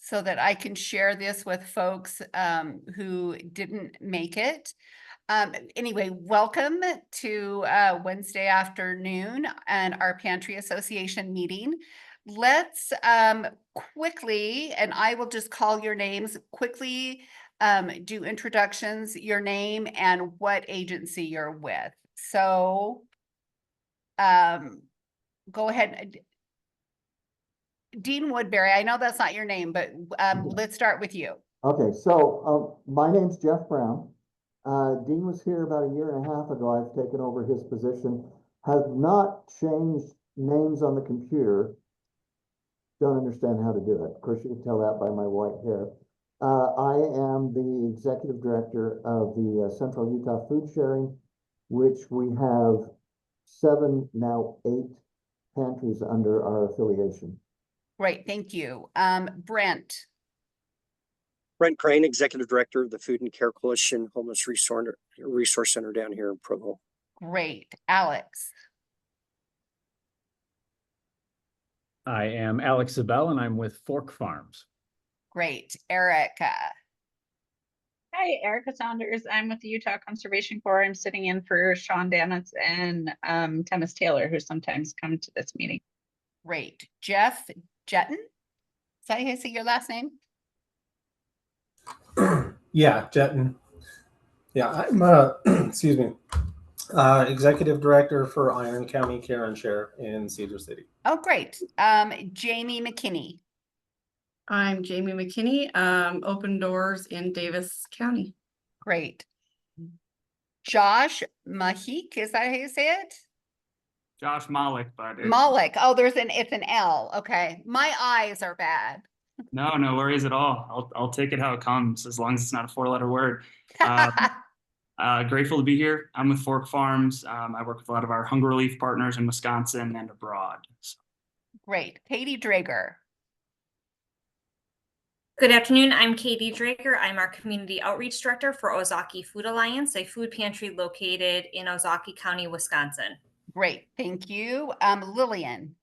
so that I can share this with folks who didn't make it. Anyway, welcome to Wednesday afternoon and our Pantry Association meeting. Let's quickly, and I will just call your names, quickly do introductions, your name, and what agency you're with. So go ahead. Dean Woodbury, I know that's not your name, but let's start with you. Okay, so my name's Jeff Brown. Dean was here about a year and a half ago. I've taken over his position. Have not changed names on the computer. Don't understand how to do it. Of course, you can tell that by my white hair. I am the executive director of the Central Utah Food Sharing, which we have 7, now 8 pantries under our affiliation. Great, thank you. Brent. Brent Crane, Executive Director of the Food and Care Coalition Homeless Resource Center down here in Provo. Great. Alex. I am Alex Zabel, and I'm with Fork Farms. Great. Erica. Hi, Erica Saunders. I'm with the Utah Conservation Corps. I'm sitting in for Sean Danitz and Thomas Taylor, who sometimes come to this meeting. Great. Jeff Jetton. Is that how you say your last name? Yeah, Jetton. Yeah, I'm excuse me, executive director for Iron County Care and Share in Cedar City. Oh, great. Jamie McKinney. I'm Jamie McKinney, Open Doors in Davis County. Great. Josh Mahik, is that how you say it? Josh Malik, but Malik. Oh, it's an L. Okay. My eyes are bad. no worries at all. I'll take it how it comes, as long as it's not a 4-letter word. Grateful to be here. I'm with Fork Farms. I work with a lot of our hunger relief partners in Wisconsin and abroad. So. Great. Katie Drager. Good afternoon. I'm Katie Drager. I'm our Community Outreach Director for Ozaki Food Alliance, a food pantry located in Ozaki County, Wisconsin. Great. Thank you. Lillian.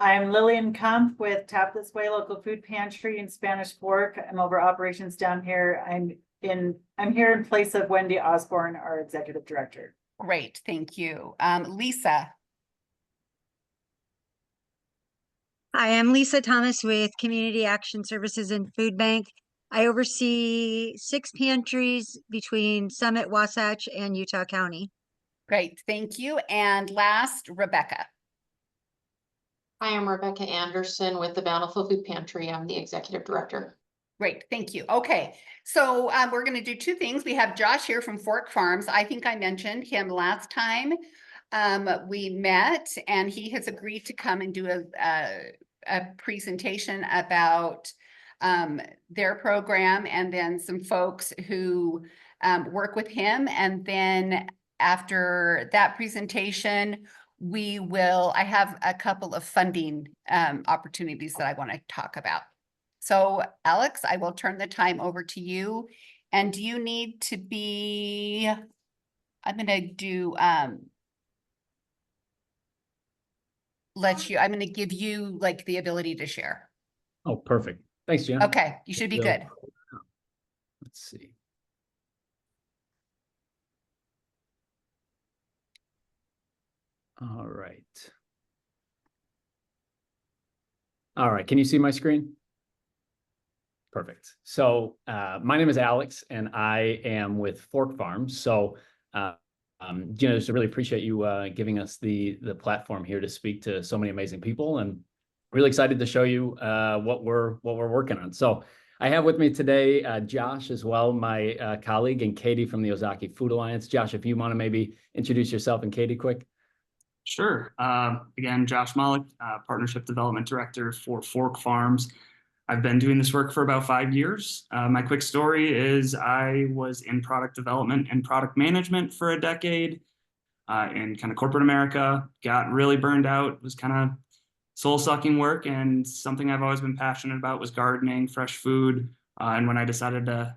I'm Lillian Kump with Tap This Way Local Food Pantry in Spanish Fork. I'm over operations down here. I'm here in place of Wendy Osborne, our executive director. Great. Thank you. Lisa. Hi, I'm Lisa Thomas with Community Action Services and Food Bank. I oversee 6 pantries between Summit, Wasatch, and Utah County. Great, thank you. And last, Rebecca. I am Rebecca Anderson with the Bountiful Food Pantry. I'm the executive director. Great, thank you. Okay, so we're going to do 2 things. We have Josh here from Fork Farms. I think I mentioned him last time we met, and he has agreed to come and do a presentation about their program, and then some folks who work with him. And then after that presentation, I have a couple of funding opportunities that I want to talk about. So Alex, I will turn the time over to you. And do you need to be, I'm going to do, I'm going to give you like the ability to share. Oh, perfect. Thanks, Jim. Okay, you should be good. Let's see. All right. All right, can you see my screen? Perfect. So my name is Alex, and I am with Fork Farms. So just really appreciate you giving us the platform here to speak to so many amazing people, and really excited to show you what we're working on. So I have with me today Josh as well, my colleague, and Katie from the Ozaki Food Alliance. Josh, if you want to maybe introduce yourself and Katie quick. Sure. Again, Josh Malik, Partnership Development Director for Fork Farms. I've been doing this work for about 5 years. My quick story is I was in product development and product management for a decade in kind of corporate America, got really burned out. It was kind of soul-sucking work, and something I've always been passionate about was gardening, fresh food. And when I decided to,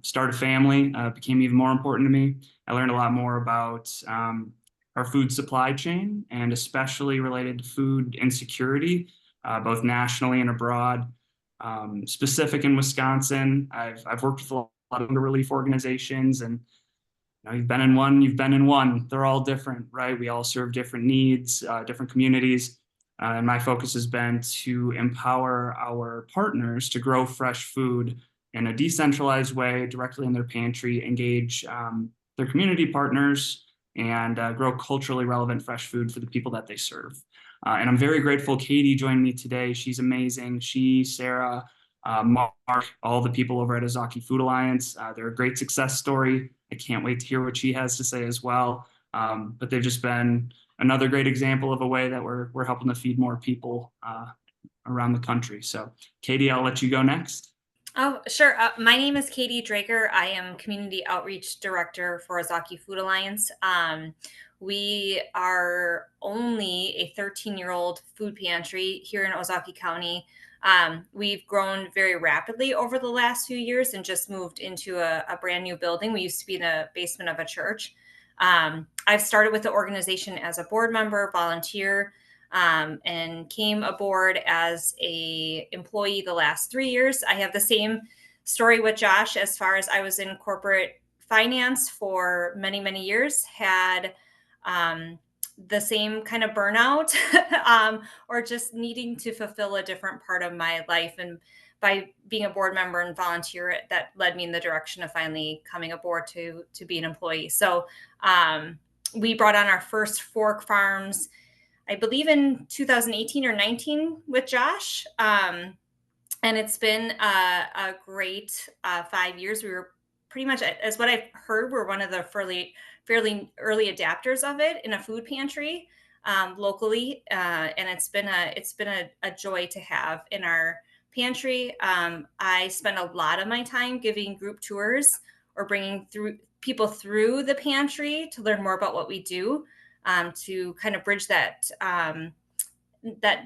start a family, it became even more important to me. I learned a lot more about our food supply chain, and especially related to food insecurity, both nationally and abroad. specific in Wisconsin. I've worked with a lot of hunger relief organizations, and you've been in one. They're all different, right? We all serve different needs, different communities. And my focus has been to empower our partners to grow fresh food in a decentralized way, directly in their pantry, engage their community partners, and grow culturally relevant fresh food for the people that they serve. And I'm very grateful Katie joined me today. She's amazing. She, Sarah, Mark, all the people over at Ozaki Food Alliance. They're a great success story. I can't wait to hear what she has to say as well. But they've just been another great example of a way that we're helping to feed more people around the country. So Katie, I'll let you go next. Oh, sure. My name is Katie Drager. I am Community Outreach Director for Ozaki Food Alliance. We are only a 13-year-old food pantry here in Ozaki County. We've grown very rapidly over the last few years and just moved into a brand new building. We used to be in the basement of a church. I've started with the organization as a board member, volunteer, and came aboard as a employee the last 3 years. I have the same story with Josh as far as I was in corporate finance for many, many years, had the same kind of burnout or just needing to fulfill a different part of my life. And by being a board member and volunteer, that led me in the direction of finally coming aboard to be an employee. So we brought on our first Fork Farms, I believe in 2018 or 19 with Josh. And it's been a great 5 years. We were pretty much, as what I've heard, we're one of the fairly early adapters of it in a food pantry locally. And it's been a joy to have in our pantry. I spend a lot of my time giving group tours or bringing people through the pantry to learn more about what we do, to kind of bridge that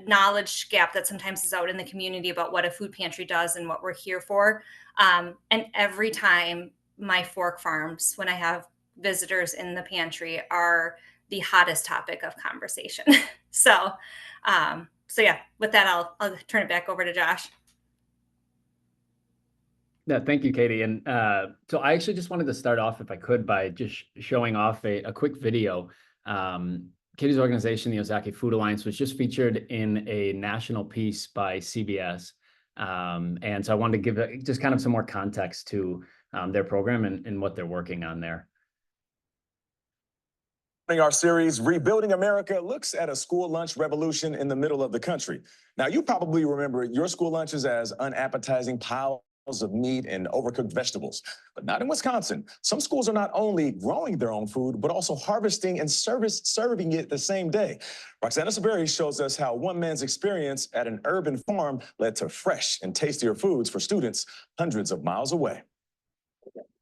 knowledge gap that sometimes is out in the community about what a food pantry does and what we're here for. And every time my Fork Farms, when I have visitors in the pantry, are the hottest topic of conversation. So yeah, with that, I'll turn it back over to Josh. Yeah, thank you, Katie. And so I actually just wanted to start off, if I could, by just showing off a quick video. Katie's organization, the Ozaki Food Alliance, was just featured in a national piece by CBS. And so I wanted to give just kind of some more context to their program and what they're working on there. Our series, Rebuilding America, looks at a school lunch revolution in the middle of the country. Now, you probably remember your school lunches as unappetizing piles of meat and overcooked vegetables, but not in Wisconsin. Some schools are not only growing their own food, but also harvesting and serving it the same day. Roxana Saberi shows us how one man's experience at an urban farm led to fresh and tastier foods for students hundreds of miles away.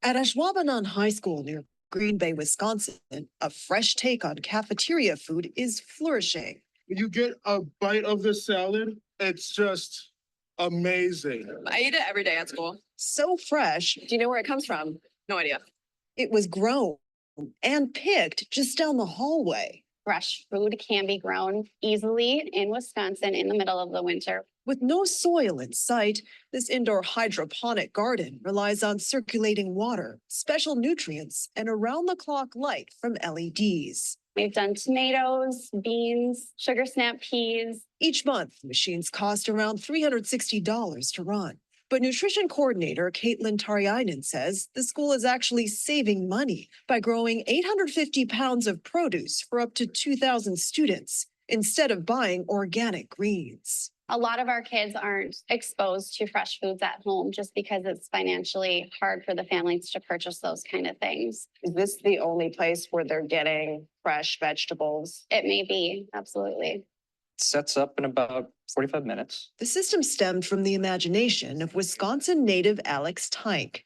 At Ashwaubenon High School near Green Bay, Wisconsin, a fresh take on cafeteria food is flourishing. When you get a bite of the salad, it's just amazing. I eat it every day at school. So fresh. Do you know where it comes from? No idea. It was grown and picked just down the hallway. Fresh food can be grown easily in Wisconsin in the middle of the winter. With no soil in sight, this indoor hydroponic garden relies on circulating water, special nutrients, and around-the-clock light from LEDs. We've done tomatoes, beans, sugar snap peas. Each month, the machines cost around $360 to run. But nutrition coordinator Caitlin Tariainen says the school is actually saving money by growing 850 pounds of produce for up to 2,000 students instead of buying organic greens. A lot of our kids aren't exposed to fresh foods at home just because it's financially hard for the families to purchase those kind of things. Is this the only place where they're getting fresh vegetables? It may be, absolutely. Sets up in about 45 minutes. The system stemmed from the imagination of Wisconsin native Alex Tynk.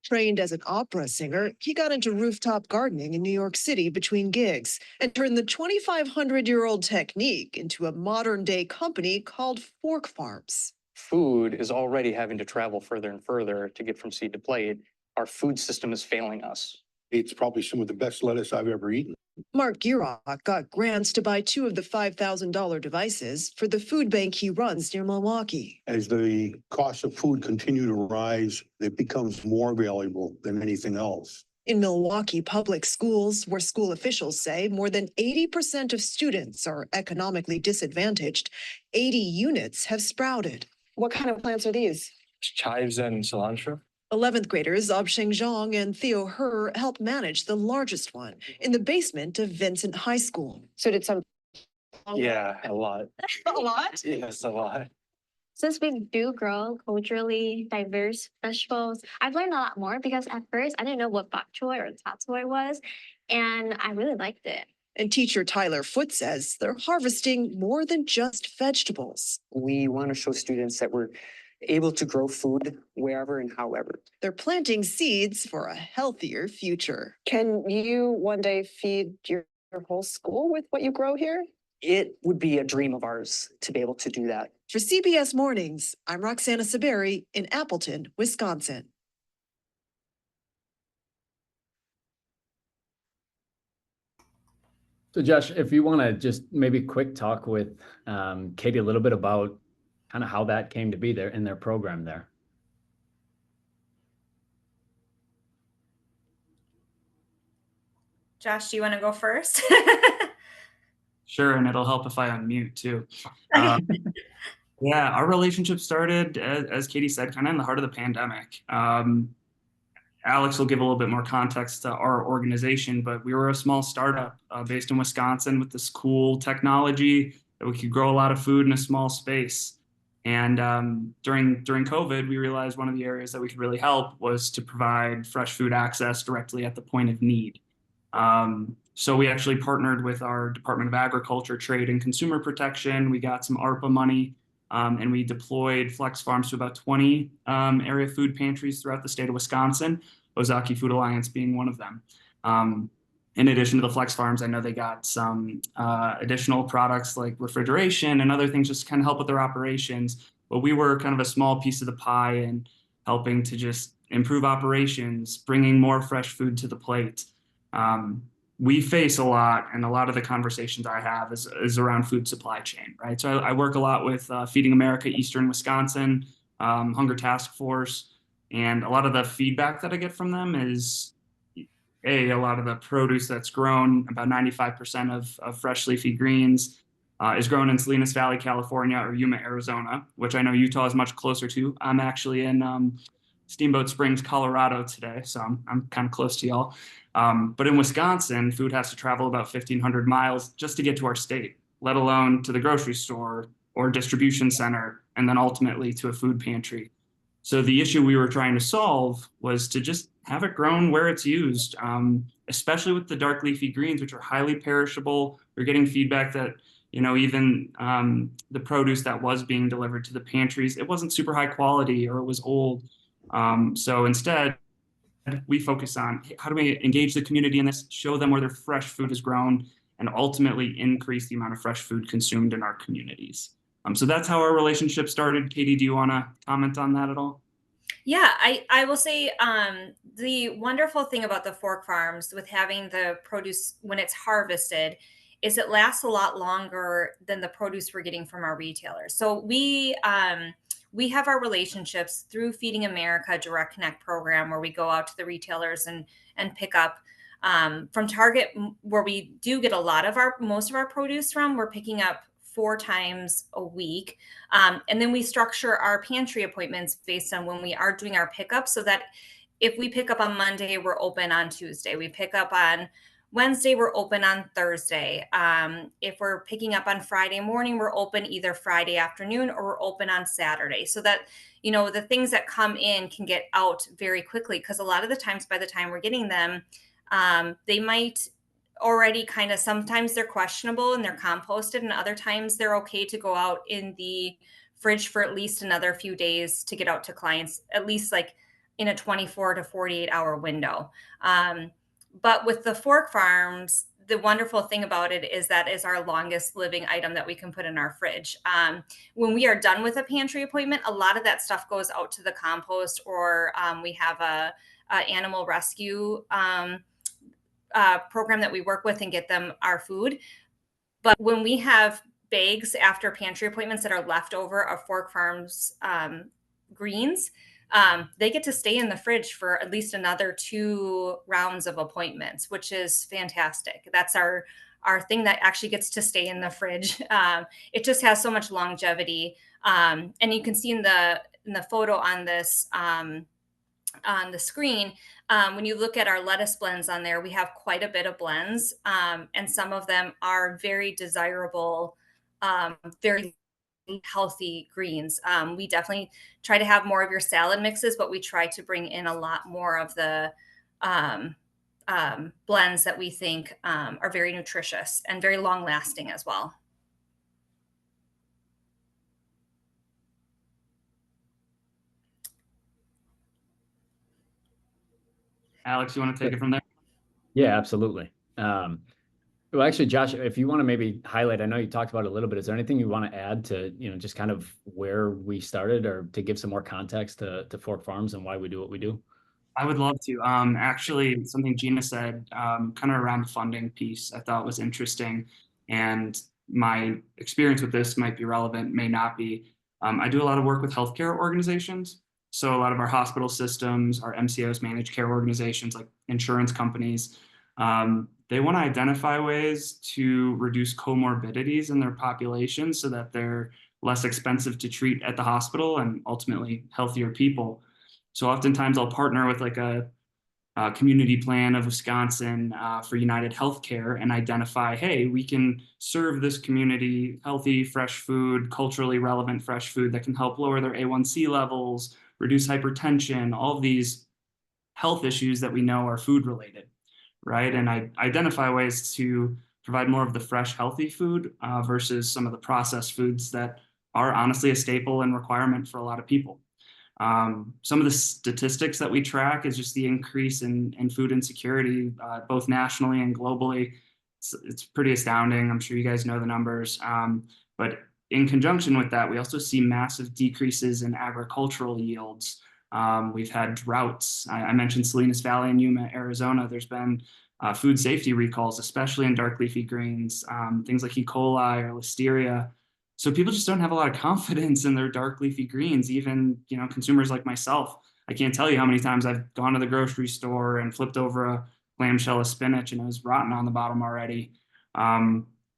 Trained as an opera singer, he got into rooftop gardening in New York City between gigs and turned the 2,500-year-old technique into a modern-day company called Fork Farms. Food is already having to travel further and further to get from seed to plate. Our food system is failing us. It's probably some of the best lettuce I've ever eaten. Mark Girock got grants to buy 2 of the $5,000 devices for the food bank he runs near Milwaukee. As the cost of food continue to rise, it becomes more valuable than anything else. In Milwaukee public schools, where school officials say more than 80% of students are economically disadvantaged, 80 units have sprouted. What kind of plants are these? Chives and cilantro. 11th graders Absheng Zhang and Theo Her help manage the largest one in the basement of Vincent High School. So did some... Yeah, a lot. A lot? Yes, a lot. Since we do grow culturally diverse vegetables, I've learned a lot more because at first I didn't know what bok choy or tap choy was, and I really liked it. And teacher Tyler Foote says they're harvesting more than just vegetables. We want to show students that we're able to grow food wherever and however. They're planting seeds for a healthier future. Can you one day feed your whole school with what you grow here? It would be a dream of ours to be able to do that. For CBS Mornings, I'm Roxana Saberi in Appleton, Wisconsin. So Josh, if you want to just maybe quick talk with Katie a little bit about kind of how that came to be there in their program there. Josh, do you want to go first? Sure, and it'll help if I unmute too. Yeah, our relationship started, as Katie said, kind of in the heart of the pandemic. Alex will give a little bit more context to our organization, but we were a small startup based in Wisconsin with this cool technology that we could grow a lot of food in a small space. And during COVID, we realized one of the areas that we could really help was to provide fresh food access directly at the point of need. So we actually partnered with our Department of Agriculture, Trade and Consumer Protection. We got some ARPA money, and we deployed Flex Farms to about 20 area food pantries throughout the state of Wisconsin, Ozaki Food Alliance being one of them. In addition to the Flex Farms, I know they got some additional products like refrigeration and other things just to kind of help with their operations. But we were kind of a small piece of the pie and helping to just improve operations, bringing more fresh food to the plate. We face a lot, and a lot of the conversations I have is around food supply chain, right? So I work a lot with Feeding America, Eastern Wisconsin, Hunger Task Force, and a lot of the feedback that I get from them is, a lot of the produce that's grown, about 95% of fresh leafy greens, is grown in Salinas Valley, California, or Yuma, Arizona, which I know Utah is much closer to. I'm actually in Steamboat Springs, Colorado today, so I'm kind of close to y'all. But in Wisconsin, food has to travel about 1,500 miles just to get to our state, let alone to the grocery store or distribution center, and then ultimately to a food pantry. So the issue we were trying to solve was to just have it grown where it's used, especially with the dark leafy greens, which are highly perishable. We're getting feedback that, even the produce that was being delivered to the pantries, it wasn't super high quality or it was old. So instead, we focus on how do we engage the community in this, show them where their fresh food is grown, and ultimately increase the amount of fresh food consumed in our communities. So that's how our relationship started. Katie, do you want to comment on that at all? Yeah, I will say the wonderful thing about the Fork Farms with having the produce when it's harvested is it lasts a lot longer than the produce we're getting from our retailers. So we have our relationships through Feeding America Direct Connect program where we go out to the retailers and pick up from Target, where we do get most of our produce from. We're picking up 4 times a week. And then we structure our pantry appointments based on when we are doing our pickup, so that if we pick up on Monday, we're open on Tuesday. We pick up on Wednesday, we're open on Thursday. If we're picking up on Friday morning, we're open either Friday afternoon or we're open on Saturday, so that, the things that come in can get out very quickly. Because a lot of the times, by the time we're getting them, they might already sometimes they're questionable and they're composted, and other times they're okay to go out in the fridge for at least another few days to get out to clients, at least like in a 24 to 48 hour window. But with the Fork Farms, the wonderful thing about it is that is our longest living item that we can put in our fridge. When we are done with a pantry appointment, a lot of that stuff goes out to the compost, or we have a animal rescue program that we work with and get them our food. But when we have bags after pantry appointments that are left over of Fork Farms greens, they get to stay in the fridge for at least another 2 rounds of appointments, which is fantastic. That's our thing that actually gets to stay in the fridge. It just has so much longevity. And you can see in the photo on this on the screen, when you look at our lettuce blends on there, we have quite a bit of blends, and some of them are very desirable, very healthy greens. We definitely try to have more of your salad mixes, but we try to bring in a lot more of the blends that we think are very nutritious and very long lasting as well. Alex, you want to take it from there? Yeah, absolutely. Well, actually, Josh, if you want to maybe highlight, I know you talked about it a little bit. Is there anything you want to add to, just kind of where we started, or to give some more context to Fork Farms and why we do what we do? I would love to. Actually, something Gina said, kind of around the funding piece, I thought was interesting. And my experience with this might be relevant, may not be. I do a lot of work with healthcare organizations. So a lot of our hospital systems, our MCOs, managed care organizations, like insurance companies, they want to identify ways to reduce comorbidities in their population so that they're less expensive to treat at the hospital and ultimately healthier people. So oftentimes I'll partner with like a community plan of Wisconsin for United Healthcare and identify, hey, we can serve this community healthy, fresh food, culturally relevant fresh food that can help lower their A1C levels, reduce hypertension, all of these health issues that we know are food related, right? And I identify ways to provide more of the fresh, healthy food versus some of the processed foods that are honestly a staple and requirement for a lot of people. Some of the statistics that we track is just the increase in food insecurity, both nationally and globally. It's pretty astounding. I'm sure you guys know the numbers. But in conjunction with that, we also see massive decreases in agricultural yields. We've had droughts. I mentioned Salinas Valley in Yuma, Arizona. There's been food safety recalls, especially in dark leafy greens, things like E. coli or listeria. So people just don't have a lot of confidence in their dark leafy greens, even, consumers like myself. I can't tell you how many times I've gone to the grocery store and flipped over a clamshell of spinach and it was rotten on the bottom already.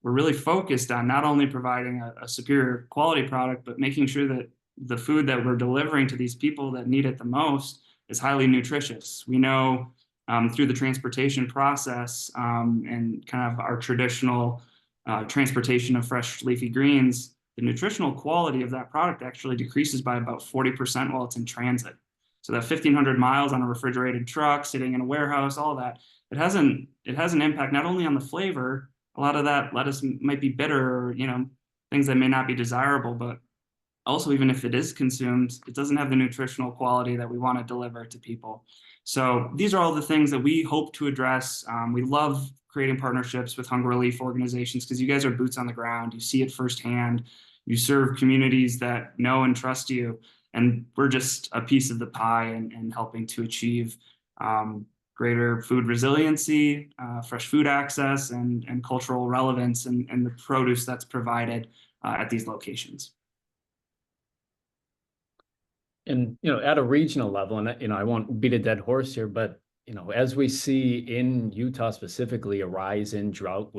We're really focused on not only providing a superior quality product, but making sure that the food that we're delivering to these people that need it the most is highly nutritious. We know through the transportation process and kind of our traditional transportation of fresh leafy greens, the nutritional quality of that product actually decreases by about 40% while it's in transit. So that 1,500 miles on a refrigerated truck, sitting in a warehouse, all that, it has an impact not only on the flavor. A lot of that lettuce might be bitter, or, things that may not be desirable, but also, even if it is consumed, it doesn't have the nutritional quality that we want to deliver to people. So these are all the things that we hope to address. We love creating partnerships with hunger relief organizations because you guys are boots on the ground. You see it firsthand. You serve communities that know and trust you. And we're just a piece of the pie and helping to achieve greater food resiliency, fresh food access, and cultural relevance and the produce that's provided at these locations. And, at a regional level, and, I won't beat a dead horse here, but, as we see in Utah specifically, a rise in drought,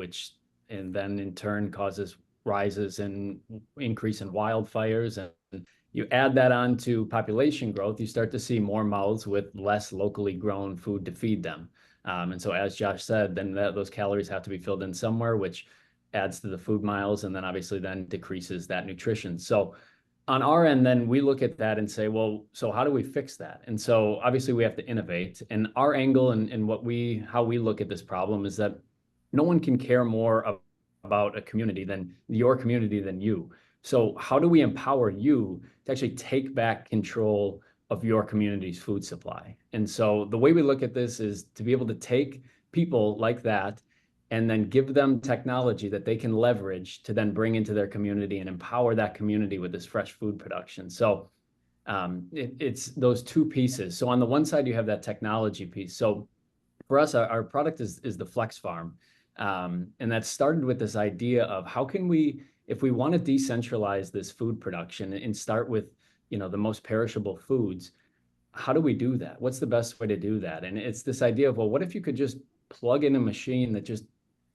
and then in turn causes rises in increase in wildfires, and you add that on to population growth, you start to see more mouths with less locally grown food to feed them. And so, as Josh said, then those calories have to be filled in somewhere, which adds to the food miles, and then obviously then decreases that nutrition. So on our end, then we look at that and say, well, so how do we fix that? And so obviously we have to innovate. And our angle and how we look at this problem is that no one can care more about a community than your community than you. So how do we empower you to actually take back control of your community's food supply? And so the way we look at this is to be able to take people like that and then give them technology that they can leverage to then bring into their community and empower that community with this fresh food production. So it's those two pieces. So on the one side, you have that technology piece. So for us, our product is the Flex Farm. And that started with this idea of how can we, if we want to decentralize this food production and start with, you know, the most perishable foods, how do we do that? What's the best way to do that? And it's this idea of, well, what if you could just plug in a machine that just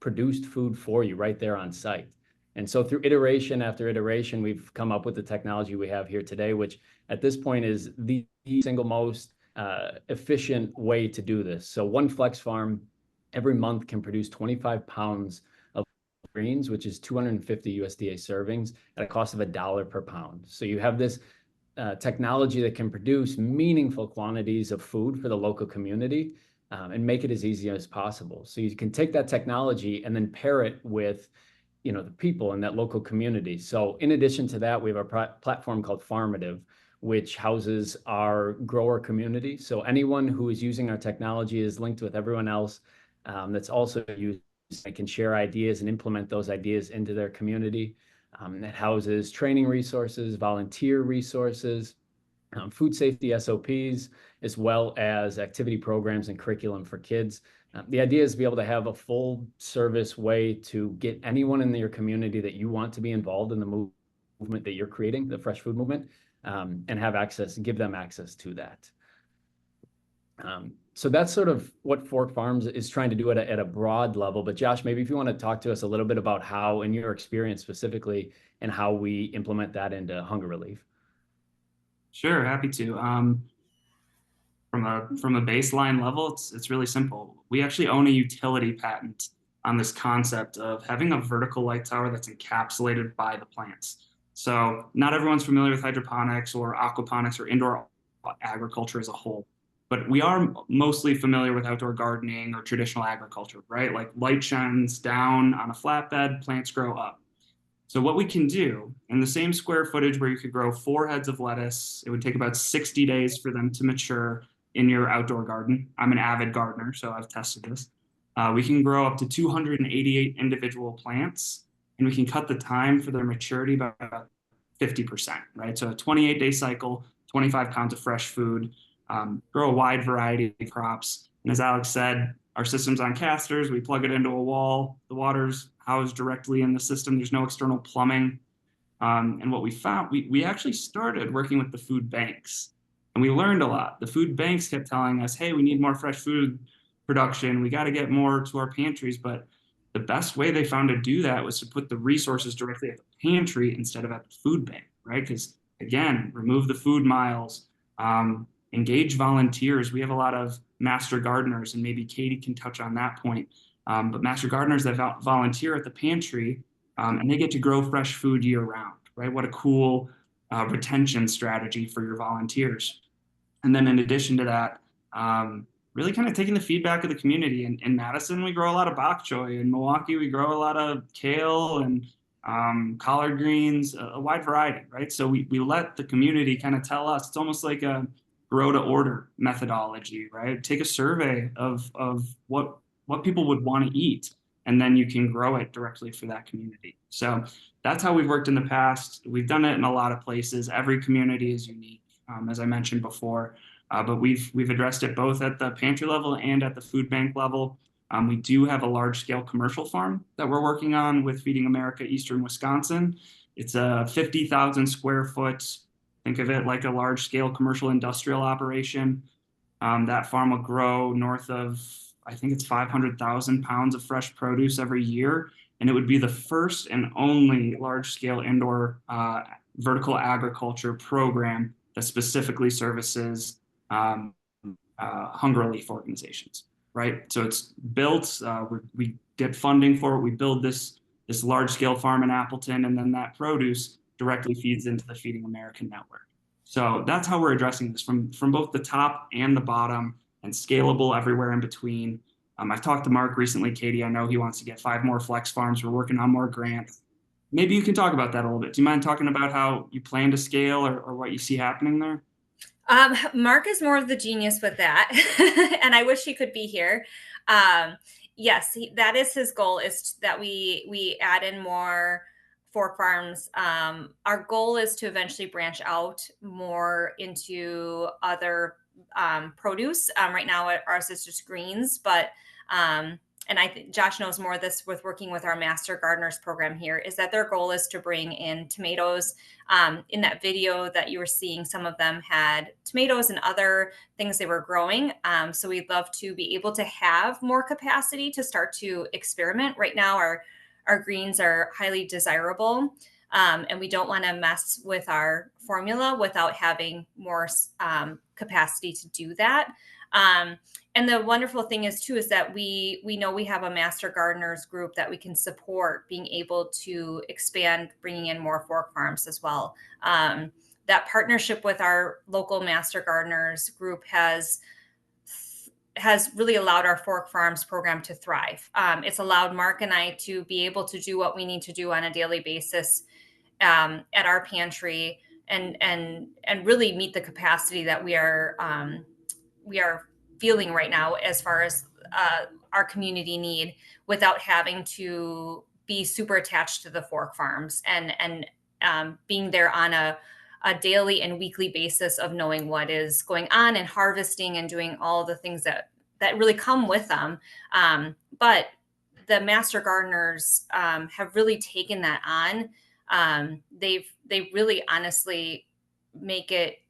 produced food for you right there on site? And so through iteration after iteration, we've come up with the technology we have here today, which at this point is the single most efficient way to do this. So one Flex Farm every month can produce 25 pounds of greens, which is 250 USDA servings at a cost of $1 per pound. So you have this technology that can produce meaningful quantities of food for the local community and make it as easy as possible. So you can take that technology and then pair it with, you know, the people in that local community. So in addition to that, we have a platform called Farmative, which houses our grower community. So anyone who is using our technology is linked with everyone else that's also used. They can share ideas and implement those ideas into their community. It houses training resources, volunteer resources, food safety SOPs, as well as activity programs and curriculum for kids. The idea is to be able to have a full service way to get anyone in your community that you want to be involved in the movement that you're creating, the fresh food movement, and have access, give them access to that. So that's sort of what Fork Farms is trying to do at a broad level. But Josh, maybe if you want to talk to us a little bit about how, in your experience specifically, and how we implement that into hunger relief. Sure, happy to. From a baseline level, it's really simple. We actually own a utility patent on this concept of having a vertical light tower that's encapsulated by the plants. So not everyone's familiar with hydroponics or aquaponics or indoor agriculture as a whole, but we are mostly familiar with outdoor gardening or traditional agriculture, right? Like light shines down on a flatbed, plants grow up. So what we can do in the same square footage where you could grow 4 heads of lettuce, it would take about 60 days for them to mature in your outdoor garden. I'm an avid gardener, so I've tested this. We can grow up to 288 individual plants, and we can cut the time for their maturity by about 50%, right? So a 28-day cycle, 25 pounds of fresh food, grow a wide variety of crops. And as Alex said, our system's on casters, we plug it into a wall, the water's housed directly in the system, there's no external plumbing. And what we found, we actually started working with the food banks, and we learned a lot. The food banks kept telling us, hey, we need more fresh food production, we got to get more to our pantries. But the best way they found to do that was to put the resources directly at the pantry instead of at the food bank, right? Because again, remove the food miles, engage volunteers. We have a lot of master gardeners, and maybe Katie can touch on that point. But master gardeners that volunteer at the pantry, and they get to grow fresh food year round, right? What a cool retention strategy for your volunteers. And then in addition to that, really kind of taking the feedback of the community. In Madison, we grow a lot of bok choy. In Milwaukee, we grow a lot of kale and collard greens, a wide variety, right? So we let the community kind of tell us. It's almost like a grow to order methodology, right? Take a survey of what people would want to eat, and then you can grow it directly for that community. So that's how we've worked in the past. We've done it in a lot of places. Every community is unique, as I mentioned before, but we've addressed it both at the pantry level and at the food bank level. We do have a large scale commercial farm that we're working on with Feeding America Eastern Wisconsin. It's a 50,000 square foot, think of it like a large scale commercial industrial operation. That farm will grow north of, I think it's 500,000 pounds of fresh produce every year. And it would be the first and only large scale indoor vertical agriculture program that specifically services hunger relief organizations, right? So it's built, we get funding for it. We build this large scale farm in Appleton, and then that produce directly feeds into the Feeding America network. So that's how we're addressing this from both the top and the bottom, and scalable everywhere in between. I've talked to Mark recently, Katie. I know he wants to get 5 more flex farms. We're working on more grants. Maybe you can talk about that a little bit. Do you mind talking about how you plan to scale or what you see happening there? Mark is more of the genius with that, and I wish he could be here. Yes, that is his goal, is that we add in more Fork Farms. Our goal is to eventually branch out more into other produce. Right now, ours is just greens, but and I think Josh knows more of this with working with our Master Gardeners program here, is that their goal is to bring in tomatoes. In that video that you were seeing, some of them had tomatoes and other things they were growing. So we'd love to be able to have more capacity to start to experiment. Right now, our greens are highly desirable, and we don't want to mess with our formula without having more capacity to do that. And the wonderful thing is too, is that we know we have a Master Gardeners group that we can support being able to expand, bringing in more Fork Farms as well. That partnership with our local Master Gardeners group has really allowed our Fork Farms program to thrive. It's allowed Mark and I to be able to do what we need to do on a daily basis at our pantry and really meet the capacity that we are feeling right now as far as our community need, without having to be super attached to the Fork Farms and being there on a daily and weekly basis of knowing what is going on and harvesting and doing all the things that really come with them. But the Master Gardeners have really taken that on. They really honestly make it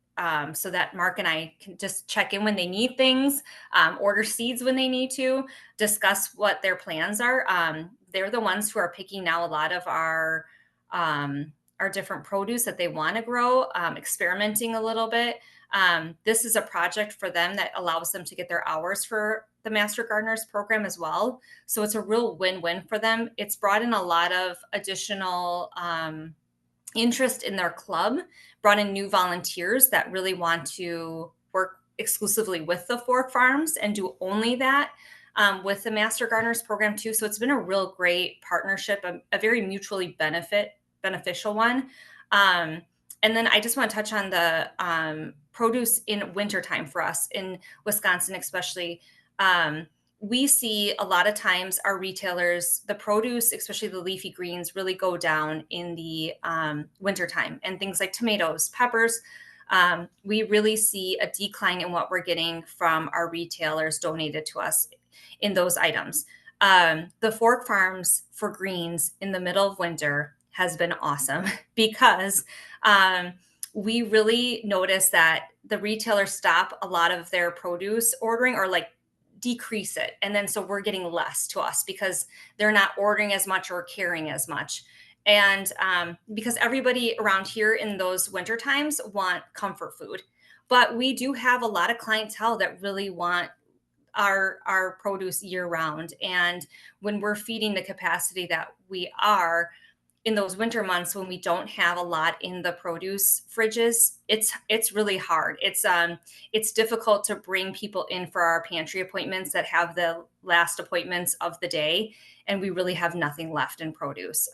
so that Mark and I can just check in when they need things, order seeds when they need to, discuss what their plans are. They're the ones who are picking now a lot of our different produce that they want to grow, experimenting a little bit. This is a project for them that allows them to get their hours for the Master Gardeners program as well. So it's a real win-win for them. It's brought in a lot of additional interest in their club, brought in new volunteers that really want to work exclusively with the Fork Farms and do only that with the Master Gardeners program too. So it's been a real great partnership, a very mutually beneficial one. And then I just want to touch on the produce in wintertime for us in Wisconsin, especially. We see a lot of times our retailers, the produce, especially the leafy greens, really go down in the wintertime, and things like tomatoes, peppers. We really see a decline in what we're getting from our retailers donated to us in those items. The Fork Farms for greens in the middle of winter has been awesome because we really notice that the retailers stop a lot of their produce ordering, or like decrease it. And then so we're getting less to us because they're not ordering as much or carrying as much. And because everybody around here in those winter times want comfort food. But we do have a lot of clientele that really want our produce year round. And when we're feeding the capacity that we are in those winter months, when we don't have a lot in the produce fridges, it's really hard. It's difficult to bring people in for our pantry appointments that have the last appointments of the day, and we really have nothing left in produce.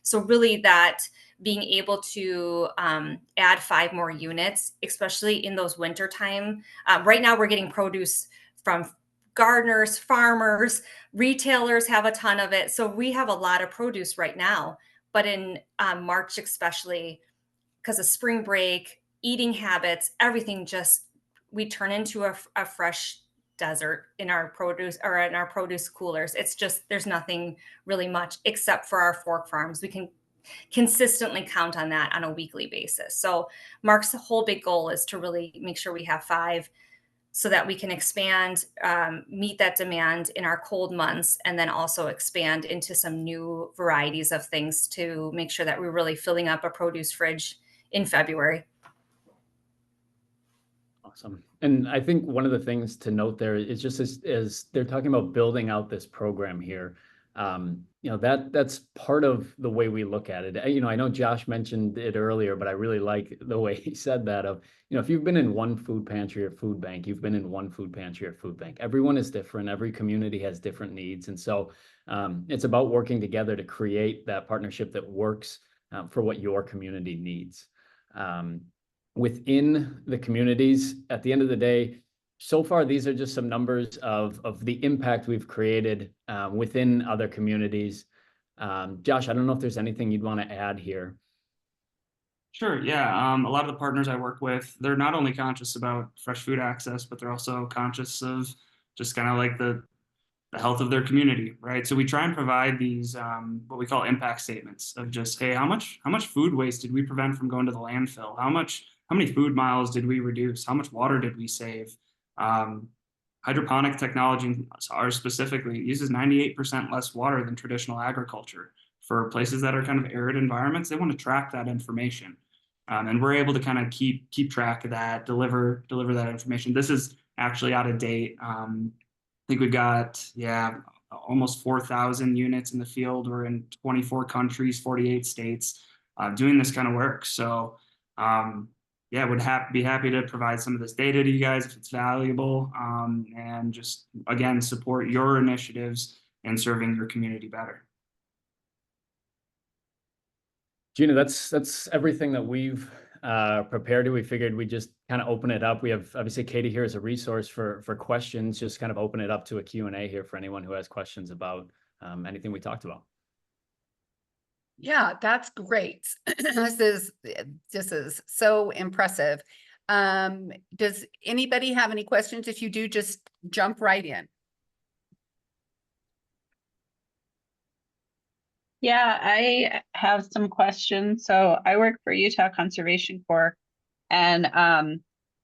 So really, that being able to add 5 more units, especially in those winter time. Right now, we're getting produce from gardeners, farmers, retailers have a ton of it. So we have a lot of produce right now. But in March, especially because of spring break, eating habits, everything we turn into a fresh desert in our produce, or in our produce coolers. It's just, there's nothing really much except for our Fork Farms. We can consistently count on that on a weekly basis. So Mark's whole big goal is to really make sure we have 5 so that we can expand, meet that demand in our cold months, and then also expand into some new varieties of things to make sure that we're really filling up a produce fridge in February. Awesome. And I think one of the things to note there is just as they're talking about building out this program here, that's part of the way we look at it. I know Josh mentioned it earlier, but I really like the way he said that if you've been in one food pantry or food bank, you've been in one food pantry or food bank. Everyone is different. Every community has different needs. And so it's about working together to create that partnership that works for what your community needs. Within the communities, at the end of the day, so far, these are just some numbers of the impact we've created within other communities. Josh, I don't know if there's anything you'd want to add here. Sure. Yeah. A lot of the partners I work with, they're not only conscious about fresh food access, but they're also conscious of just kind of like the health of their community, right? So we try and provide these what we call impact statements of just, hey, how much food waste did we prevent from going to the landfill? How many food miles did we reduce? How much water did we save? Hydroponic technology, ours specifically, uses 98% less water than traditional agriculture. For places that are kind of arid environments, they want to track that information. And we're able to kind of keep track of that, deliver that information. This is actually out of date. I think we've got, almost 4,000 units in the field. We're in 24 countries, 48 states, doing this kind of work. So, would be happy to provide some of this data to you guys if it's valuable, and just, again, support your initiatives and serving your community better. Gina, that's everything that we've prepared. We figured we'd just kind of open it up. We have obviously Katie here as a resource for questions. Just kind of open it up to a Q&A here for anyone who has questions about anything we talked about. Yeah, that's great. This is so impressive. Does anybody have any questions? If you do, just jump right in. Yeah, I have some questions. So I work for Utah Conservation Corps, and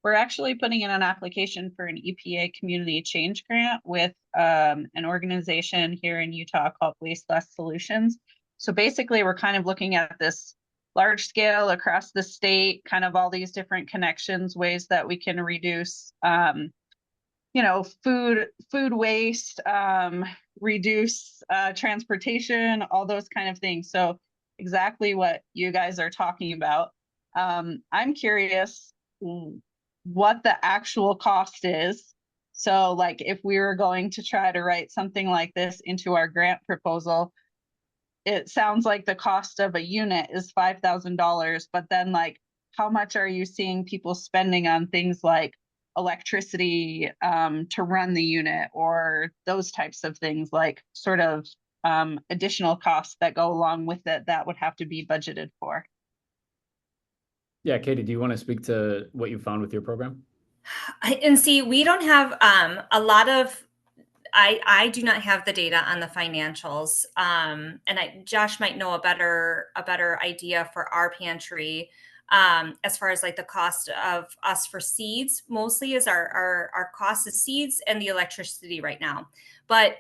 we're actually putting in an application for an EPA community change grant with an organization here in Utah called Waste Less Solutions. So basically, we're kind of looking at this large scale across the state, kind of all these different connections, ways that we can reduce food waste, reduce transportation, all those kind of things. So exactly what you guys are talking about. I'm curious what the actual cost is. So like if we were going to try to write something like this into our grant proposal, it sounds like the cost of a unit is $5,000, but then like how much are you seeing people spending on things like electricity to run the unit, or those types of things, like sort of additional costs that go along with it that would have to be budgeted for? Yeah, Katie, do you want to speak to what you found with your program? And see, we don't have a lot of, I do not have the data on the financials. And Josh might know a better idea for our pantry. As far as like the cost of us for seeds, mostly is our cost of seeds and the electricity right now. But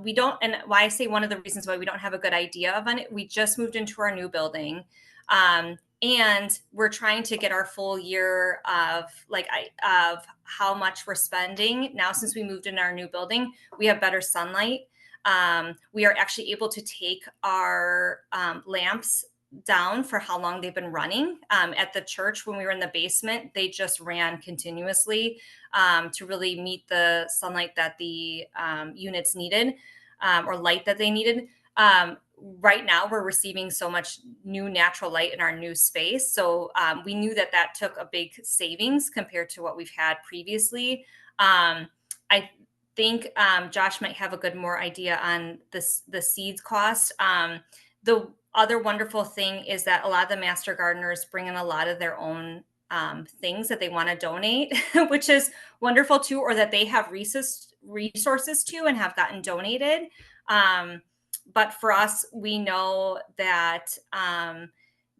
we don't, and why I say one of the reasons why we don't have a good idea of it, we just moved into our new building. And we're trying to get our full year of how much we're spending now. Since we moved in our new building, we have better sunlight. We are actually able to take our lamps down for how long they've been running. At the church, when we were in the basement, they just ran continuously to really meet the sunlight that the units needed, or light that they needed. Right now, we're receiving so much new natural light in our new space. So we knew that took a big savings compared to what we've had previously. I think Josh might have a good more idea on the seeds cost. The other wonderful thing is that a lot of the master gardeners bring in a lot of their own things that they want to donate, which is wonderful too, or that they have resources to and have gotten donated. But for us, we know that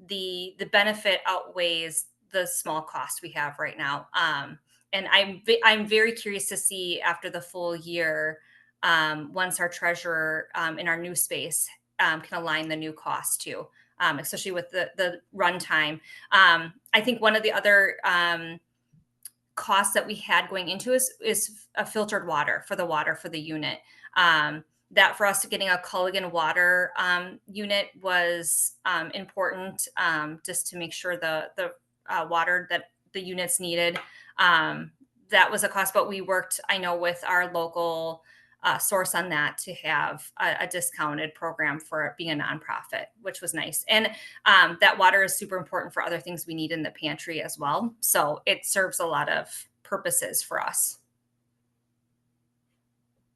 the benefit outweighs the small cost we have right now. And I'm very curious to see after the full year, once our treasurer in our new space can align the new cost too, especially with the runtime. I think one of the other costs that we had going into is a filtered water for the unit. That for us getting a Culligan water unit was important, just to make sure the water that the units needed. That was a cost, but we worked, I know, with our local source on that to have a discounted program for it being a nonprofit, which was nice. And that water is super important for other things we need in the pantry as well. So it serves a lot of purposes for us.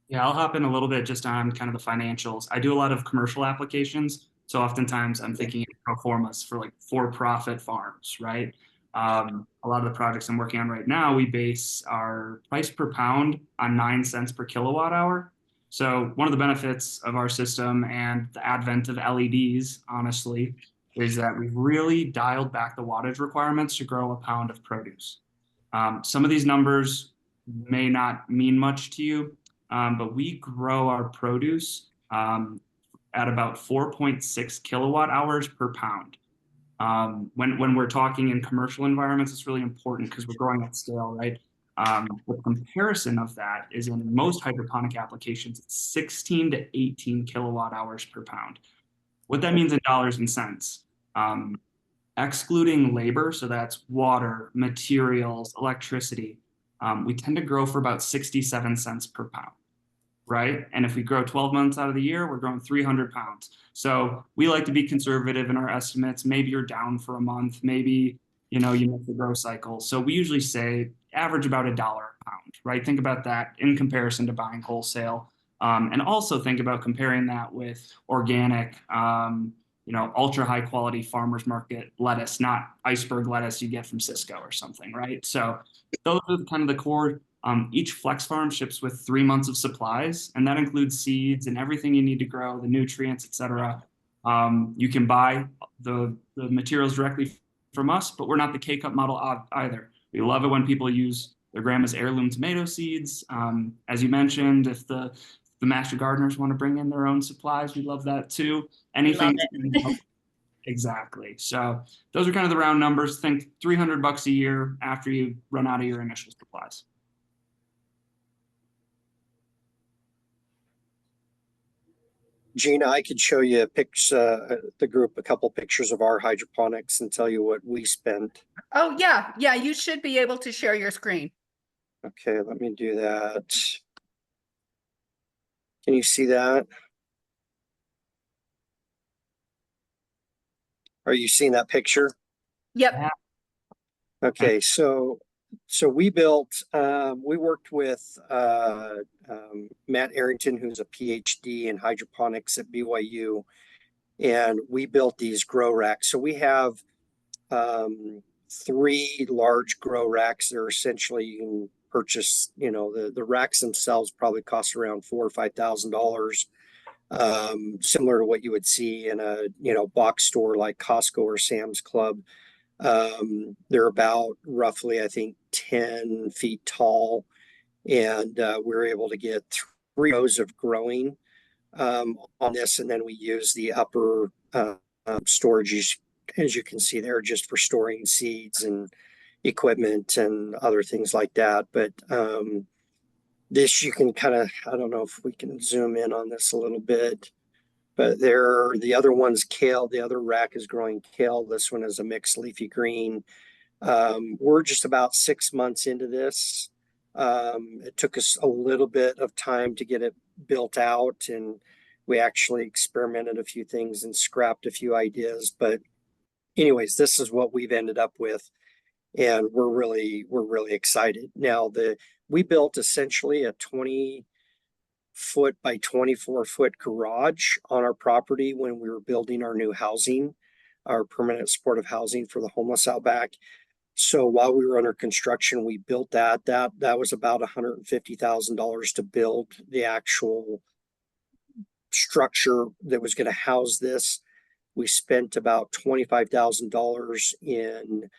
Yeah, I'll hop in a little bit just on kind of the financials. I do a lot of commercial applications. So oftentimes I'm thinking in pro formas for like for-profit farms, right? A lot of the projects I'm working on right now, we base our price per pound on 9 cents per kilowatt hour. So one of the benefits of our system and the advent of LEDs, honestly, is that we've really dialed back the wattage requirements to grow a pound of produce. Some of these numbers may not mean much to you, but we grow our produce at about 4.6 kilowatt hours per pound. When we're talking in commercial environments, it's really important because we're growing at scale, right? The comparison of that is in most hydroponic applications, it's 16 to 18 kilowatt hours per pound. What that means in dollars and cents, excluding labor, so that's water, materials, electricity, we tend to grow for about 67 cents per pound, right? And if we grow 12 months out of the year, we're growing 300 pounds. So we like to be conservative in our estimates. Maybe you're down for a month, maybe, you miss the grow cycle. So we usually say average about $1 a pound, right? Think about that in comparison to buying wholesale. And also think about comparing that with organic, ultra high quality farmers market lettuce, not iceberg lettuce you get from Cisco or something, right? So those are kind of the core. Each flex farm ships with 3 months of supplies, and that includes seeds and everything you need to grow, the nutrients, etc. You can buy the materials directly from us, but we're not the K-Cup model either. We love it when people use their grandma's heirloom tomato seeds. As you mentioned, if the master gardeners want to bring in their own supplies, we love that too. Anything. Exactly. So those are kind of the round numbers. Think $300 a year after you run out of your initial supplies. Gina, I could show you the group a couple pictures of our hydroponics and tell you what we spent. Oh, yeah. Yeah, you should be able to share your screen. Okay, let me do that. Can you see that? Are you seeing that picture? Yep. Okay, so we worked with Matt Arrington, who's a PhD in hydroponics at BYU, and we built these grow racks. So we have 3 large grow racks. They're essentially, you can purchase, the racks themselves probably cost around $4,000 or $5,000. Similar to what you would see in a box store like Costco or Sam's Club. They're about roughly, I think, 10 feet tall, and we're able to get 3 rows of growing on this, and then we use the upper storage, as you can see there, just for storing seeds and equipment and other things like that. But this, you can kind of, I don't know if we can zoom in on this a little bit, but the other one's kale. The other rack is growing kale. This one is a mixed leafy green. We're just about 6 months into this. It took us a little bit of time to get it built out, and we actually experimented a few things and scrapped a few ideas. But anyways, this is what we've ended up with, and we're really excited. Now, we built essentially a 20-foot by 24-foot garage on our property when we were building our new housing, our permanent supportive housing for the homeless out back. So while we were under construction, we built that was about $150,000 to build the actual structure that was going to house this. We spent about $25,000 in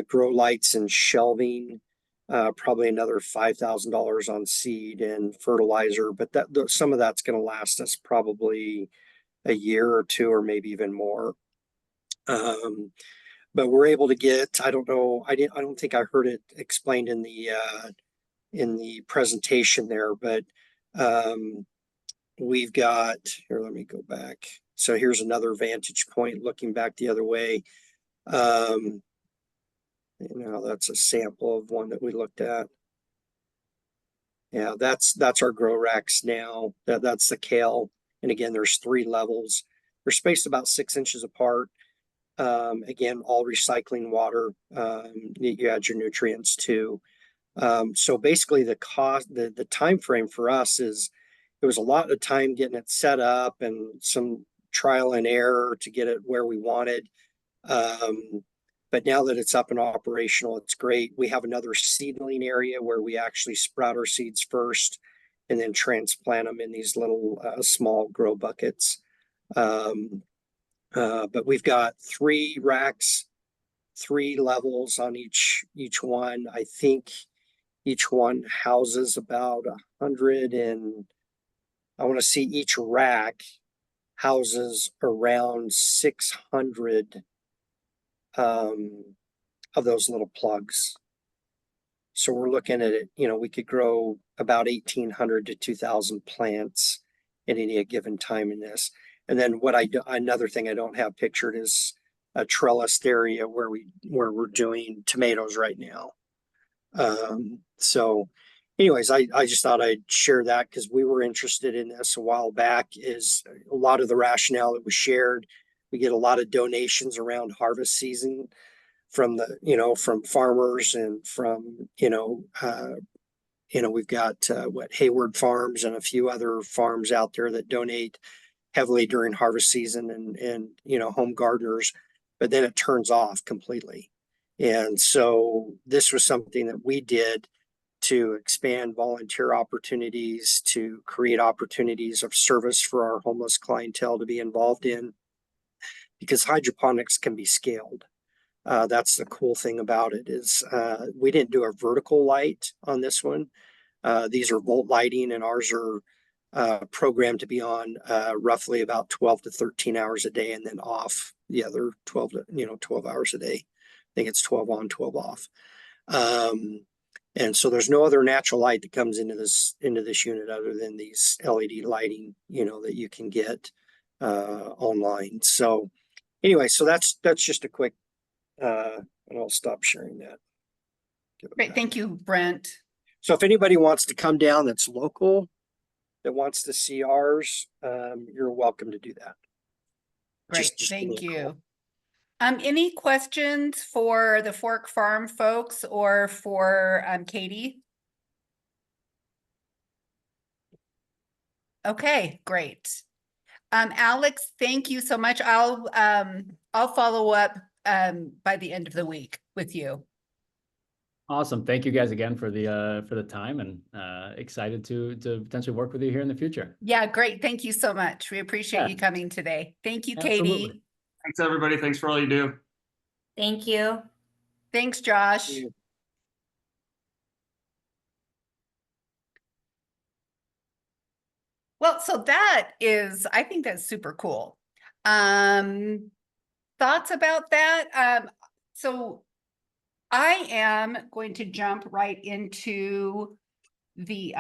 grow lights and shelving, probably another $5,000 on seed and fertilizer, but some of that's going to last us probably a year or 2, or maybe even more. But we're able to get, I don't know, I don't think I heard it explained in the presentation there, but we've got here. Let me go back. So here's another vantage point looking back the other way. That's a sample of one that we looked at. Yeah, that's our grow racks now. That's the kale. And again, there's 3 levels. They're spaced about 6 inches apart. Again, all recycling water. You add your nutrients too. So basically the time frame for us is, it was a lot of time getting it set up and some trial and error to get it where we wanted. But now that it's up and operational, it's great. We have another seedling area where we actually sprout our seeds first and then transplant them in these little small grow buckets. But we've got 3 racks, 3 levels on each one. I think each one houses about 100, and I want to see each rack houses around 600 of those little plugs. So we're looking at it, we could grow about 1,800 to 2,000 plants at any given time in this. And then another thing I don't have pictured is a trellised area where we're doing tomatoes right now. So anyways, I just thought I'd share that because we were interested in this a while back. Is a lot of the rationale that was shared. We get a lot of donations around harvest season from from farmers and from, we've got Hayward Farms and a few other farms out there that donate heavily during harvest season and home gardeners, but then it turns off completely. And so this was something that we did to expand volunteer opportunities, to create opportunities of service for our homeless clientele to be involved in, because hydroponics can be scaled. That's the cool thing about it is we didn't do a vertical light on this one. These are volt lighting, and ours are programmed to be on roughly about 12 to 13 hours a day and then off the other 12 hours a day. I think it's 12 on, 12 off. And so there's no other natural light that comes into this unit other than these LED lighting, that you can get online. So anyway, so that's just a quick, and I'll stop sharing that. Great, thank you, Brent. So if anybody wants to come down that's local, that wants to see ours, you're welcome to do that. Great, thank you. Any questions for the Fork Farm folks or for Katie? Okay, great. Alex, thank you so much. I'll follow up by the end of the week with you. Awesome. Thank you guys again for the time, and excited to potentially work with you here in the future. Yeah, great. Thank you so much. We appreciate you coming today. Thank you, Absolutely. Katie. Thanks, everybody. Thanks for all you do. Thank you. Thanks, Josh. Well, so I think that's super cool. Thoughts about that? So I am going to jump right into the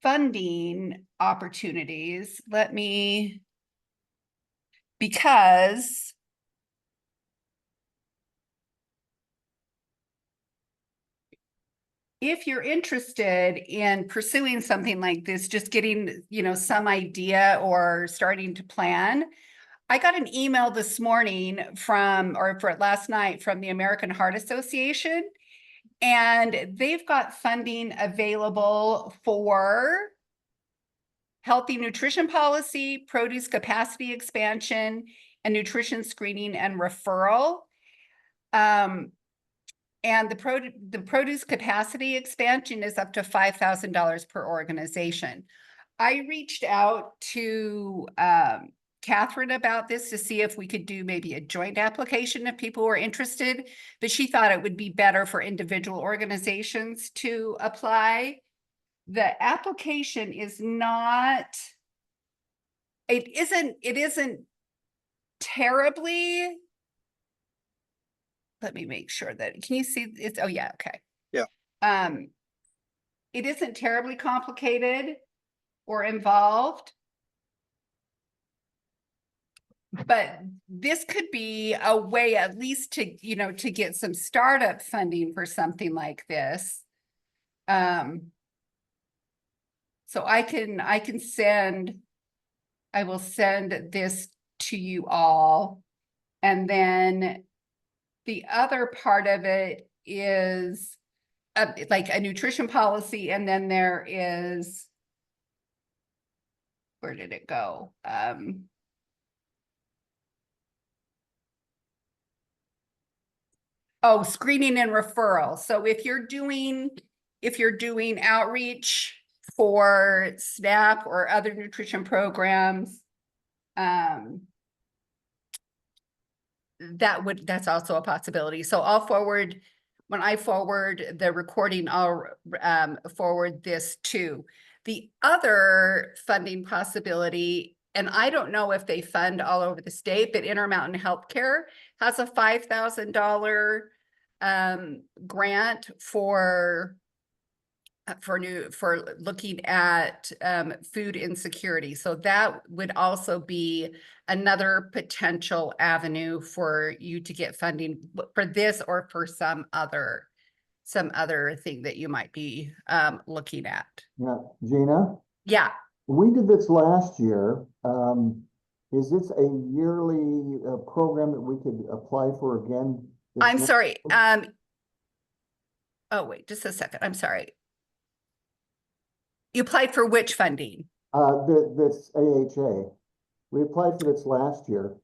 funding opportunities. Because if you're interested in pursuing something like this, just getting, some idea or starting to plan, I got an email this morning last night from the American Heart Association, and they've got funding available for healthy nutrition policy, produce capacity expansion, and nutrition screening and referral. And the produce capacity expansion is up to $5,000 per organization. I reached out to Catherine about this to see if we could do maybe a joint application if people were interested, but she thought it would be better for individual organizations to apply. The application is not, it isn't terribly, let me make sure that, can you see it's, oh yeah, okay. Yeah. It isn't terribly complicated or involved, but this could be a way at least to, to get some startup funding for something like this. So I will send this to you all. And then the other part of it is like a nutrition policy. And then there is where did it go? Oh, screening and referral. So if you're doing outreach for SNAP or other nutrition programs, that's also a possibility. So when I forward the recording, I'll forward this too. The other funding possibility, and I don't know if they fund all over the state, but Intermountain Healthcare has a $5,000 grant for looking at food insecurity. So that would also be another potential avenue for you to get funding for this or for some other thing that you might be looking at. Yeah, Gina, Yeah. we did this last year. Is this a yearly program that we could apply for again? I'm sorry. Oh, wait, just a second. I'm sorry. You applied for which funding? This AHA. We applied for this last year.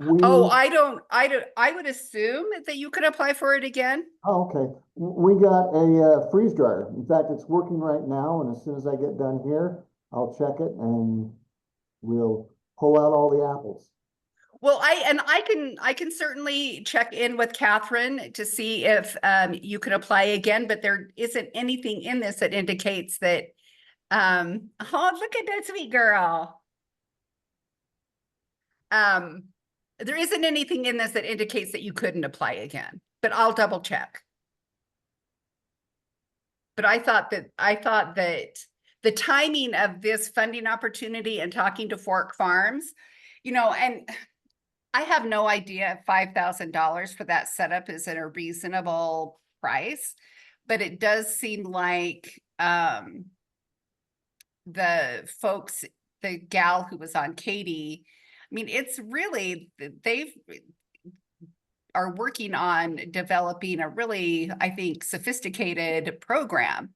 I would assume that you could apply for it again. Oh, okay. We got a freeze dryer. In fact, it's working right now, and as soon as I get done here, I'll check it and we'll pull out all the apples. Well, I can certainly check in with Catherine to see if you can apply again, but there isn't anything in this that indicates that oh, look at that sweet girl. There isn't anything in this that indicates that you couldn't apply again, but I'll double check. But I thought that the timing of this funding opportunity and talking to Fork Farms, and I have no idea if $5,000 for that setup is at a reasonable price, but it does seem like the gal who was on Katie, I mean, it's really, they are working on developing a really, I think, sophisticated program.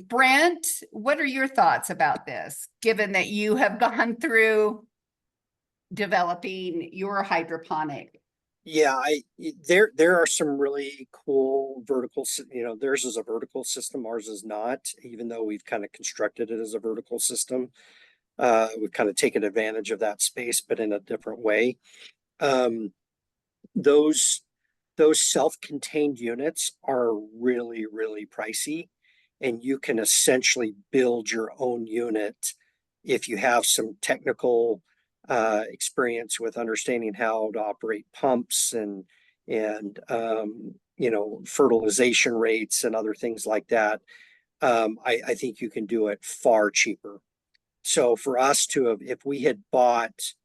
Brent, what are your thoughts about this, given that you have gone through developing your hydroponic? Yeah, there are some really cool vertical, theirs is a vertical system, ours is not, even though we've kind of constructed it as a vertical system. We've kind of taken advantage of that space, but in a different way. Those self-contained units are really, really pricey, and you can essentially build your own unit if you have some technical experience with understanding how to operate pumps and fertilization rates and other things like that. I think you can do it far cheaper. So for us if we had bought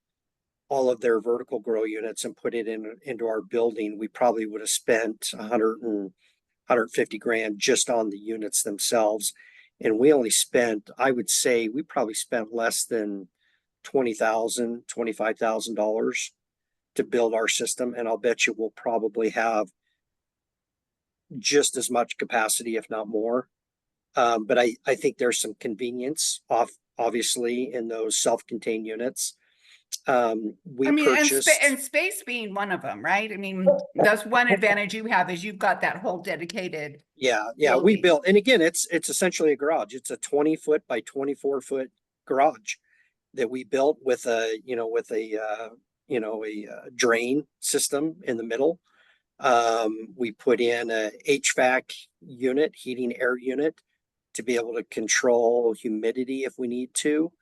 all of their vertical grow units and put it into our building, we probably would have spent 150 grand just on the units themselves. And we only spent, I would say we probably spent less than $25,000 to build our system. And I'll bet you we'll probably have just as much capacity, if not more. But I think there's some convenience obviously in those self-contained units. Purchased, and space being one of them, right? I mean, that's one advantage you have is you've got that whole dedicated. Yeah. building. We built, and again, it's essentially a garage. It's a 20-foot by 24-foot garage that we built with a drain system in the middle. We put in a HVAC unit, heating air unit, to be able to control humidity if we need to.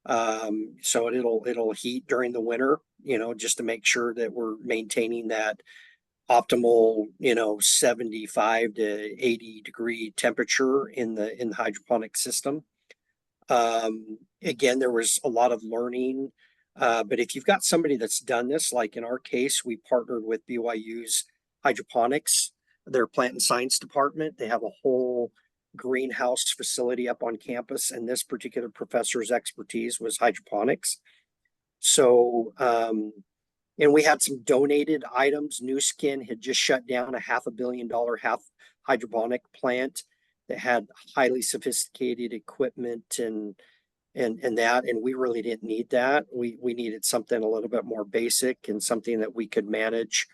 So it'll heat during the winter, just to make sure that we're maintaining that optimal, 75 to 80 degree temperature in the hydroponic system. Again, there was a lot of learning, but if you've got somebody that's done this, like in our case, we partnered with BYU's hydroponics, their plant and science department. They have a whole greenhouse facility up on campus, and this particular professor's expertise was hydroponics. So, and we had some donated items. New Skin had just shut down a $500 million hydroponic plant that had highly sophisticated equipment and and that, and we really didn't need that. We needed something a little bit more basic and something that we could manage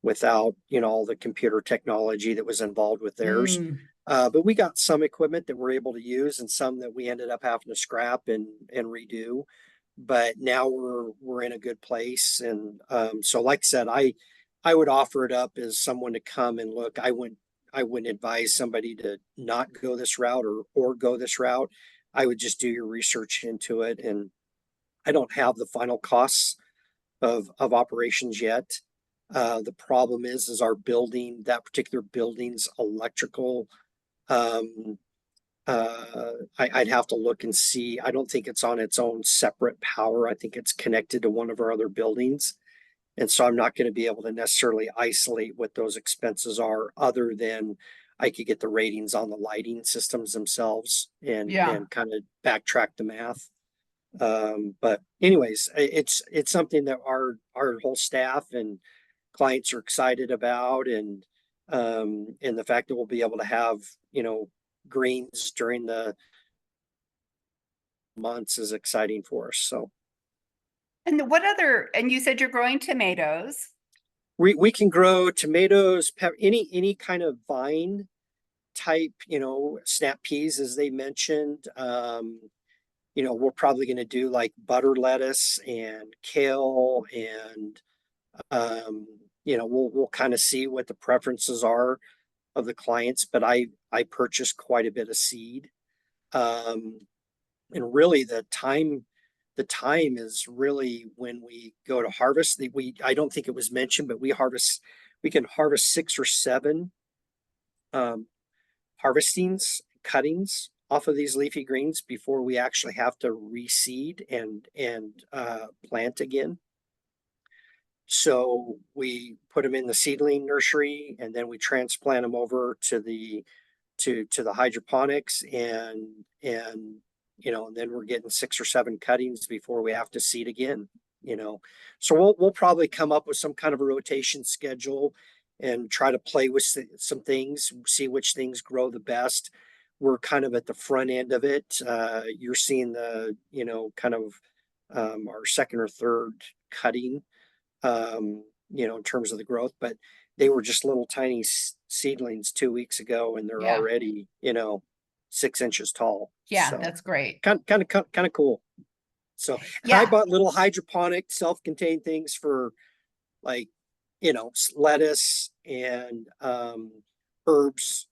without, you know, all the computer technology that was involved with theirs. But we got some equipment that we're able to use and some that we ended up having to scrap and redo. But now we're in a good place. And so like I said, I would offer it up as someone to come and look. I wouldn't advise somebody to not go this route or go this route. I would just do your research into it. And I don't have the final costs of operations yet. The problem is our building, that particular building's electrical. I'd have to look and see. I don't think it's on its own separate power. I think it's connected to one of our other buildings. And so I'm not going to be able to necessarily isolate what those expenses are, other than I could get the ratings on the lighting systems themselves and kind of backtrack the math. But anyways, it's something that our whole staff and clients are excited about, and the fact that we'll be able to have, you know, greens during the months is exciting for us. So. And what other, and you said you're growing tomatoes. We can grow tomatoes, any kind of vine type, you know, snap peas, as they mentioned. You know, we're probably going to do like butter lettuce and kale, and you know, we'll kind of see what the preferences are of the clients. But I purchased quite a bit of seed, and really the time is really when we go to harvest. I don't think it was mentioned, but we can harvest 6 or 7 cuttings off of these leafy greens before we actually have to reseed and plant again. So we put them in the seedling nursery, and then we transplant them over to the hydroponics, and you know, and then we're getting 6 or 7 cuttings before we have to seed again, you know. So we'll probably come up with some kind of a rotation schedule and try to play with some things, see which things grow the best. We're kind of at the front end of it. You're seeing the, you know, kind of our second or third cutting, you know, in terms of the growth, but they were just little tiny seedlings 2 weeks ago, and they're already, you know, 6 inches tall. Yeah, so that's great. Kind of cool. So I bought little hydroponic self-contained things for, like, you know, lettuce and herbs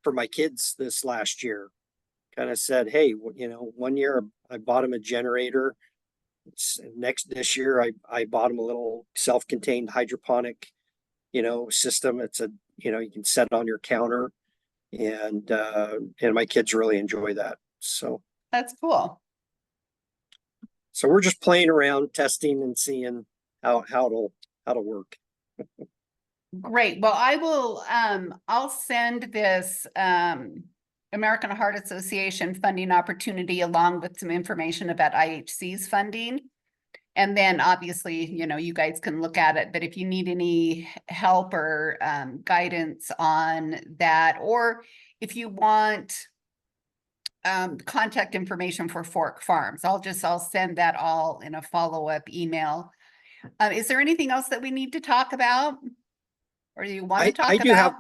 for my kids this last year. Kind of said, hey, you know, one year I bought them a generator. This year I bought them a little self-contained hydroponic, you know, system. It's a, you know, you can set it on your counter, and my kids really enjoy that. So that's cool. So we're just playing around, testing and seeing how it'll work. Great. Well, I will, I'll send this American Heart Association funding opportunity along with some information about IHC's funding. And then obviously, you know, you guys can look at it, but if you need any help or guidance on that, or if you want contact information for Fork Farms, I'll send that all in a follow-up email. Is there anything else that we need to talk about? Or you want to talk about?